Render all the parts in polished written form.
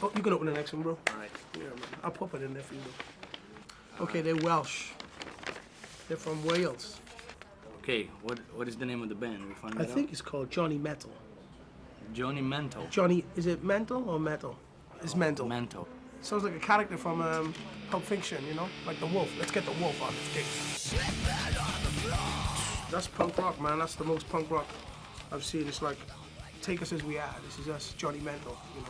Oh, you can open the next one, bro. All right. Yeah, man. I'll pop it in there for you, bro. Okay, they're Welsh. They're from Wales. Okay, what is the name of the band? We find I think it's called Johnny Metal. Johnny Mental. Johnny, is it Mental or Metal? It's Mental. Mental. Sounds like a character from Pulp Fiction, you know? Like the wolf. Let's get the wolf on this case. That's punk rock, man. That's the most punk rock I've seen. It's like, take us as we are. This is us, Johnny Mental, you know?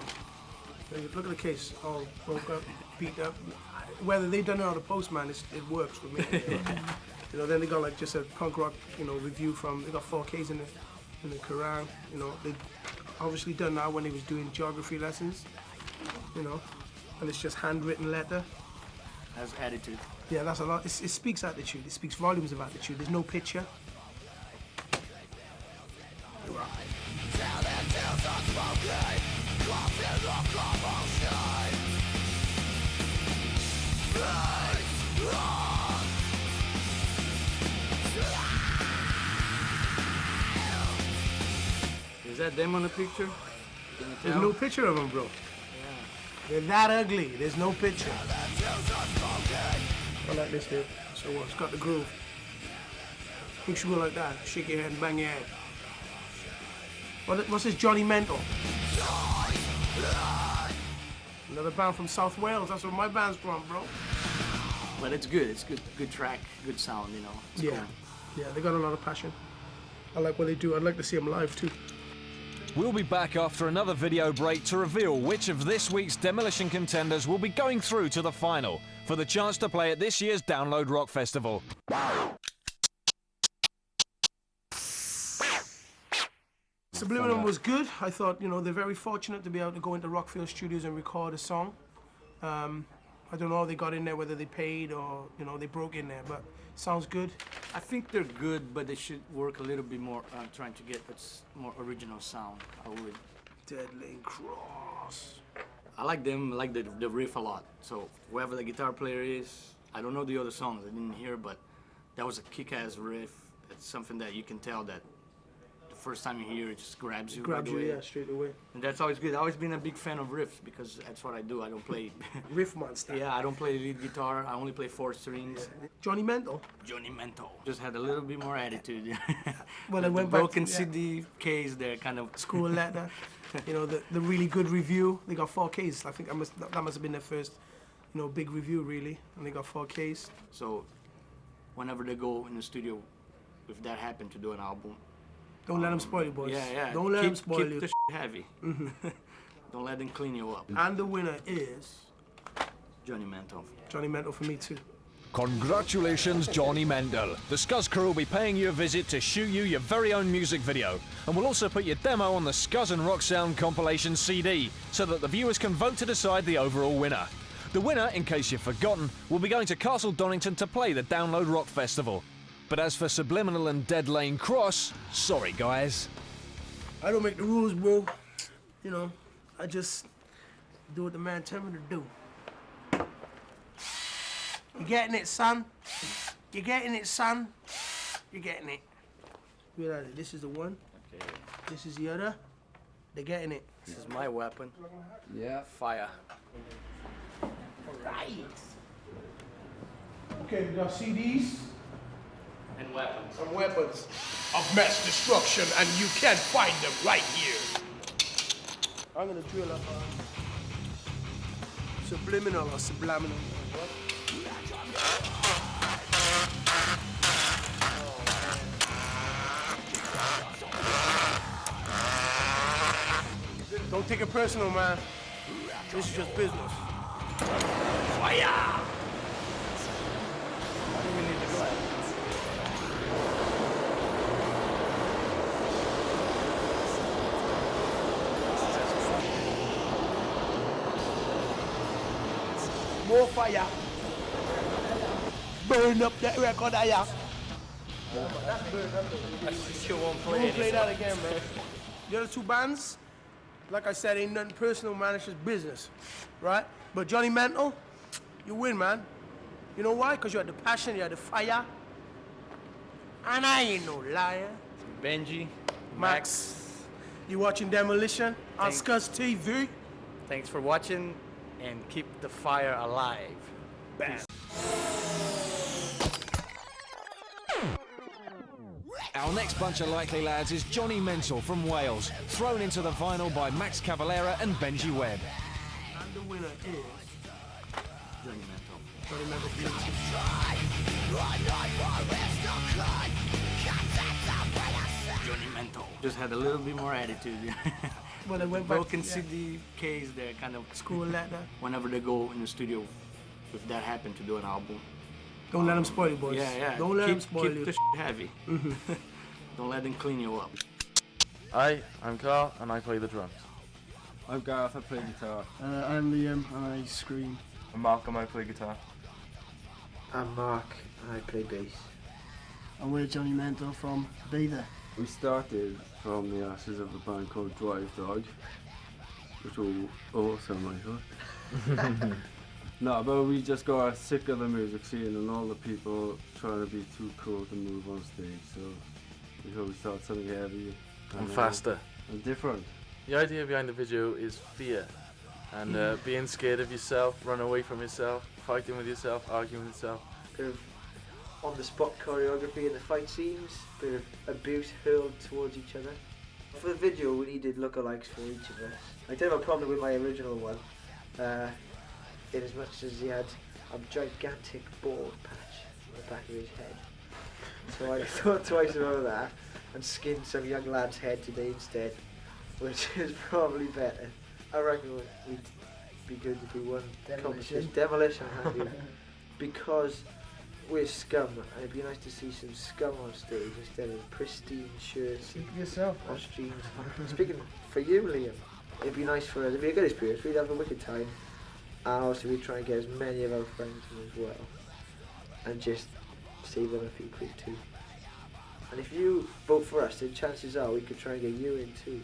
Look at the case, all broke up, beat up. Whether they've done it or the Postman, it works for me. You know? You know, then they got like just a punk rock, you know, review from, they got 4Ks in the Quran, you know. They obviously done that when they was doing geography lessons, you know. And it's just handwritten letter. Has attitude. Yeah, that's a lot. It speaks attitude. It speaks volumes of attitude. There's no picture. Is that them on the picture? Can you There's tell? no picture of them, bro. Yeah. They're that ugly. There's no picture. I like this here. So what? It's got the groove. You should go like that. Shake your head and bang your head. What's this Johnny Mental? Another band from South Wales. That's where my band's from, bro. But it's good. It's good track, good sound, you know. It's Yeah. cool. Yeah, they got a lot of passion. I like what they do. I'd like to see them live too. We'll be back after another video break to reveal which of this week's Demolition contenders will be going through to the final for the chance to play at this year's Download Rock Festival. Subliminal was good. I thought, you know, they're very fortunate to be able to go into Rockfield Studios and record a song. I don't know how they got in there, whether they paid or, you know, they broke in there, but sounds good. I think they're good, but they should work a little bit more on trying to get more original sound. I would. Dead Lane Cross. I like them, I like the riff a lot. So whoever the guitar player is, I don't know the other songs, I didn't hear, but that was a kick-ass riff. It's something that you can tell that the first time you hear it just grabs you. Grabs right you, away. yeah, straight away. And that's always good. I've always been a big fan of riffs because that's what I do. I don't play. Riff monster. Yeah, I don't play lead guitar. I only play 4 strings. Johnny Mental. Johnny Mental just had a little bit more attitude. Well, the I went back broken to, yeah. CD case there, kind of. School letter. You know, the really good review. They got 4Ks. I think that must have been their first, you know, big review really. And they got 4Ks. So, whenever they go in the studio, if that happened to do an album. Don't let them spoil you, boys. Yeah, yeah. Don't let them spoil keep you. the heavy. Don't let them clean you up. And the winner is Johnny Mental. Johnny Mental for me too. Congratulations, Johnny Mendel. The Scuzz crew will be paying you a visit to shoot you your very own music video. And we'll also put your demo on the Scuzz and Rock Sound compilation CD, so that the viewers can vote to decide the overall winner. The winner, in case you've forgotten, will be going to Castle Donington to play the Download Rock Festival. But as for Subliminal and Dead Lane Cross, sorry guys. I don't make the rules, bro. You know, I just do what the man tell me to do. You getting it, son? You getting it, son? You getting it? Realize it. This is the one. Okay. This is the other. They're getting it. This is my weapon. Yeah. Fire. Right. Okay, we got CDs. And weapons. Some weapons of mass destruction, and you can find them right here. I'm gonna drill up subliminal or subliminal. Don't take it personal, man. This is just business. Fire! I don't even need the glass. More fire. Burn up that record, yeah. You won't We won't play that again, man. The other two bands, like I said, ain't nothing personal, man. It's just business, right? But Johnny Mental, you win, man. You know why? Because you had the passion, you had the fire. And I ain't no liar. Benji, Max, you watching Demolition on Thanks. Scuzz TV? Thanks for watching, and keep the fire alive. Bam. Our next bunch of likely lads is Johnny Mental from Wales, thrown into the final by Max Cavalera and Benji Webb. And the winner is Johnny Mental. Johnny Mental. Johnny Mental. Just had a little bit more attitude. Well, they went back. Broken CD case, they're kind of School letter. whenever they go in the studio, if that happened to do an album. Don't let them spoil you, boys. Yeah. Don't let them spoil keep you. the heavy. Don't let them clean you up. Hi, I'm Carl and I play the drums. I'm Gareth, I play guitar. I'm Liam and I scream. I'm Malcolm, I play guitar. I'm Mark, and I play bass. And we're Johnny Mental from Bather. We started from the ashes of a band called Drive Dog, which was awesome, I thought. No, but we just got sick of the music scene and all the people trying to be too cool to move on stage, so we thought we'd start something heavy And faster. and different. The idea behind the video is fear and being scared of yourself, running away from yourself, fighting with yourself, arguing with yourself. Bit of on-the-spot choreography in the fight scenes, bit of abuse hurled towards each other. For the video, we needed lookalikes for each of us. I did have a problem with my original one, in as much as he had a gigantic bald patch on the back of his head. So I thought twice about that and skinned some young lad's head today instead, which is probably better. I reckon we'd be good if we won competition. Demolition, happy. Because we're scum, and it'd be nice to see some scum on stage instead of pristine shirts Speak for yourself. and streams. Speaking for you, Liam, it'd be nice for us. It'd be a good experience. We'd have a wicked time, and obviously we'd try and get as many of our friends in as well, and just save them a few quid too. And if you vote for us, then chances are we could try and get you in too.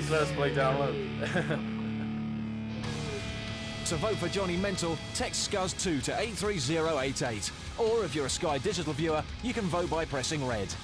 Please let us play download. To vote for Johnny Mental, text Scuzz2 to 83088. Or if you're a Sky Digital viewer, you can vote by pressing red.